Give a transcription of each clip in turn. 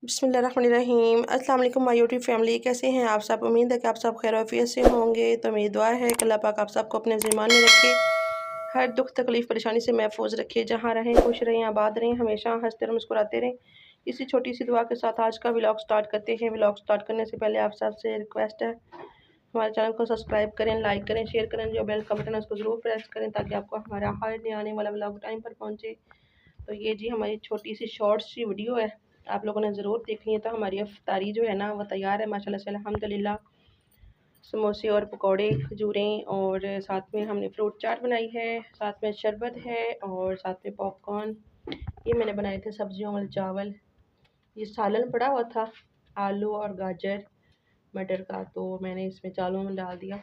बिस्मिल्लाहिर्रहमानिर्रहीम। अस्सलाम वालेकुम माय यूट्यूब फैमिली, कैसे हैं आप सब। उम्मीद है कि आप सब खैर आफियत से होंगे। तो मेरी दुआ है कि अल्लाह पाक आप सबको अपने ज़िम्मान में रखे, हर दुख तकलीफ़ परेशानी से महफूज रखे। जहाँ रहें खुश रहें, आबाद रहें, हमेशा हंसते और मुस्कुराते रहें। इसी छोटी सी दुआ के साथ आज का व्लॉग स्टार्ट करते हैं। व्लॉग स्टार्ट करने से पहले आप सबसे रिक्वेस्ट है, हमारे चैनल को सब्सक्राइब करें, लाइक करें, शेयर करें, जो बेल का बटन है उसको ज़रूर प्रेस करें ताकि आपको हमारा हर नया आने वाला व्लॉग टाइम पर पहुँचे। तो ये जी हमारी छोटी सी शॉर्ट सी वीडियो है, आप लोगों ने ज़रूर देखनी है। तो हमारी अफ्तारी जो है ना वो तैयार है माशाल्लाह से अल्हम्दुलिल्लाह। समोसे और पकौड़े, खजूरें, और साथ में हमने फ्रूट चाट बनाई है, साथ में शरबत है और साथ में पॉपकॉर्न। ये मैंने बनाए थे सब्जियों वाले चावल। ये सालन पड़ा हुआ था आलू और गाजर मटर का, तो मैंने इसमें चावलों में डाल दिया।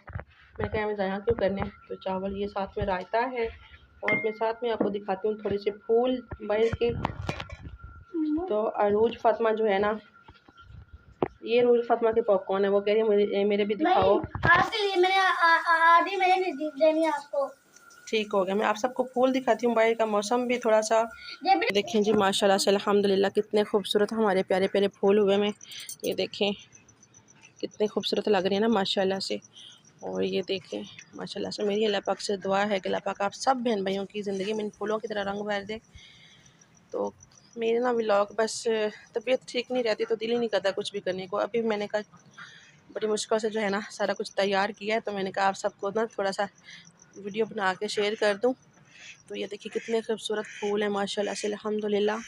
मैं कहा मैं ज़ाया क्यों करने, तो चावल। ये साथ में रायता है और मैं साथ में आपको दिखाती हूँ थोड़े से फूल बैल के। तो अरूज फातिमा जो है ना, ये अरूज फातिमा के पॉपकॉर्न है। वो कह रही है मेरे भी दिखाओ। आपके लिए मैंने आधी मैंने देनी आपको। ठीक हो गया, मैं आप सबको फूल दिखाती हूँ। बाहर का मौसम भी थोड़ा सा देखें जी, माशाल्लाह से अल्हम्दुलिल्लाह कितने खूबसूरत हमारे प्यारे प्यारे फूल हुए में। ये देखें कितने खूबसूरत लग रहे हैं ना माशाल्लाह से। और ये देखें माशाल्लाह से, मेरी अल्लाह पाक से दुआ है कि अल्लाह पाक आप सब बहन भाइयों की ज़िंदगी में इन फूलों की तरह रंग भर दे। तो मेरे ना व्लॉग, बस तबीयत ठीक नहीं रहती तो दिल ही नहीं करता कुछ भी करने को। अभी मैंने कहा बड़ी मुश्किल से जो है ना सारा कुछ तैयार किया है, तो मैंने कहा आप सबको ना थोड़ा सा वीडियो बना के शेयर कर दूं। तो ये देखिए कितने खूबसूरत फूल हैं माशाल्लाह से अल्हम्दुलिल्लाह।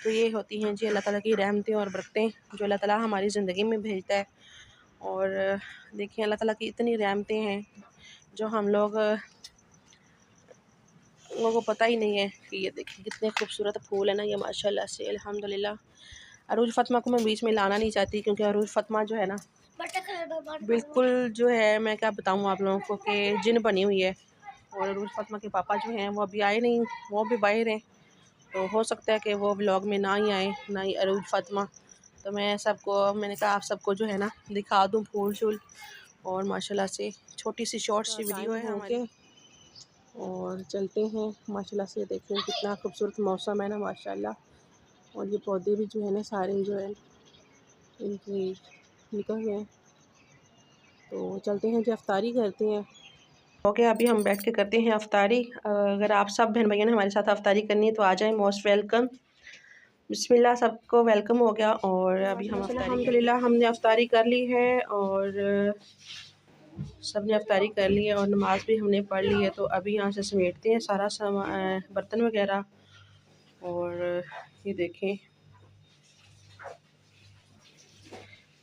तो ये होती हैं जी अल्लाह ताला की रहमतें और बरकतें जो अल्लाह ताला हमारी ज़िंदगी में भेजता है। और देखिए अल्लाह ताला की इतनी रहमतें हैं जो हम लोगों को पता ही नहीं है कि ये देखिए कितने खूबसूरत फूल है ना ये माशाल्लाह से अल्हम्दुलिल्लाह। अरूज फातिमा को मैं बीच में लाना नहीं चाहती क्योंकि अरूज फातिमा जो है ना बिल्कुल जो है, मैं क्या बताऊँ आप लोगों को कि जिन बनी हुई है। और अरूज फातिमा के पापा जो हैं वो अभी आए नहीं, वो भी बाहर हैं। तो हो सकता है कि वो व्लॉग में ना ही आए, ना ही अरूज फातिमा। तो मैंने कहा आप सबको जो है ना दिखा दूँ फूल शूल। और माशाल्लाह से छोटी सी शॉर्ट सी वीडियो है हमारी। और चलते हैं माशाल्लाह से, देखें कितना खूबसूरत मौसम है ना माशाल्लाह। और ये पौधे भी जो है ना सारे जो है इनकी निकल गए। तो चलते हैं जी अफ्तारी करते हैं। ओके अभी हम बैठ के करते हैं अफ्तारी। अगर आप सब बहन भैया ने हमारे साथ अफ्तारी करनी है तो आ जाएं, मोस्ट वेलकम। बिस्मिल्लाह, सबको वेलकम हो गया। और अभी हम अल्हम्दुलिल्लाह हमने अफ्तारी कर ली है और सब ने अफ्तारी कर ली है और नमाज भी हमने पढ़ ली है। तो अभी यहाँ से समेटते हैं सारा सामान, बर्तन वगैरह। और ये देखें,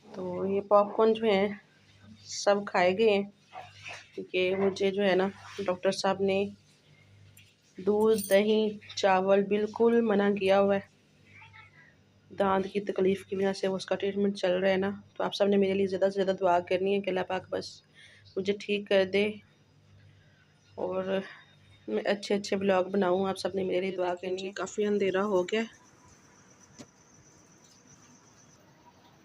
तो ये पॉपकॉर्न जो हैं सब खाए गए हैं क्योंकि मुझे जो है ना डॉक्टर साहब ने दूध दही चावल बिल्कुल मना किया हुआ है। दांत की तकलीफ़ की वजह से वो उसका ट्रीटमेंट चल रहा है ना। तो आप सब ने मेरे लिए ज़्यादा से ज़्यादा दुआ करनी है कि अल्लाह पाक बस मुझे ठीक कर दे और मैं अच्छे अच्छे ब्लॉग बनाऊँ। आप सब ने मेरे लिए दुआ करनी है। काफ़ी अंधेरा हो गया,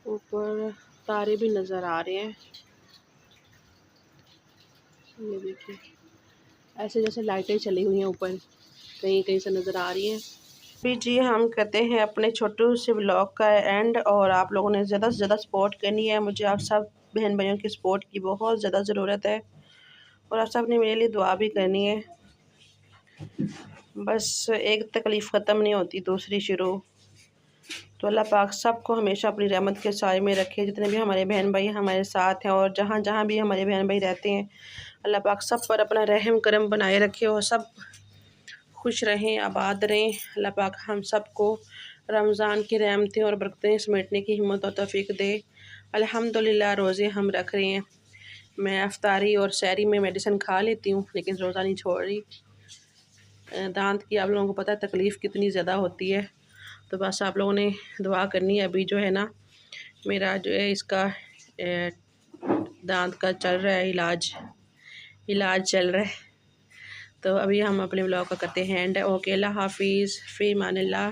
ऊपर तारे भी नज़र आ रहे हैं। ये देखिए ऐसे जैसे लाइटें चली हुई हैं ऊपर, कहीं कहीं से नज़र आ रही हैं। अभी जी हम करते हैं अपने छोटे से व्लॉग का एंड। और आप लोगों ने ज़्यादा से ज़्यादा सपोर्ट करनी है। मुझे आप सब बहन भाइयों की सपोर्ट की बहुत ज़्यादा ज़रूरत है और आप सब ने मेरे लिए दुआ भी करनी है। बस एक तकलीफ़ ख़त्म नहीं होती दूसरी शुरू। तो अल्लाह पाक सबको हमेशा अपनी रहमत के साए में रखे, जितने भी हमारे बहन भाई हमारे साथ हैं और जहाँ जहाँ भी हमारे बहन भाई रहते हैं। अल्लाह पाक सब पर अपना रहम करम बनाए रखे और सब खुश रहें, आबाद रहें। अल्लाह पाक हम सबको रमज़ान की रहमतें और बरकतें समेटने की हिम्मत और तौफीक दे। अल्हम्दुलिल्लाह रोज़े हम रख रहे हैं। मैं अफ्तारी और सहरी में मेडिसिन खा लेती हूँ लेकिन रोज़ा नहीं छोड़ रही। दांत की आप लोगों को पता है तकलीफ़ कितनी ज़्यादा होती है। तो बस आप लोगों ने दुआ करनी है। अभी जो है ना मेरा जो है इसका दांत का चल रहा है इलाज चल रहा है। तो अभी हम अपने ब्लॉग का करते हैं एंड। ओके अल्लाह हाफिज़, फ़ी अमानिल्लाह।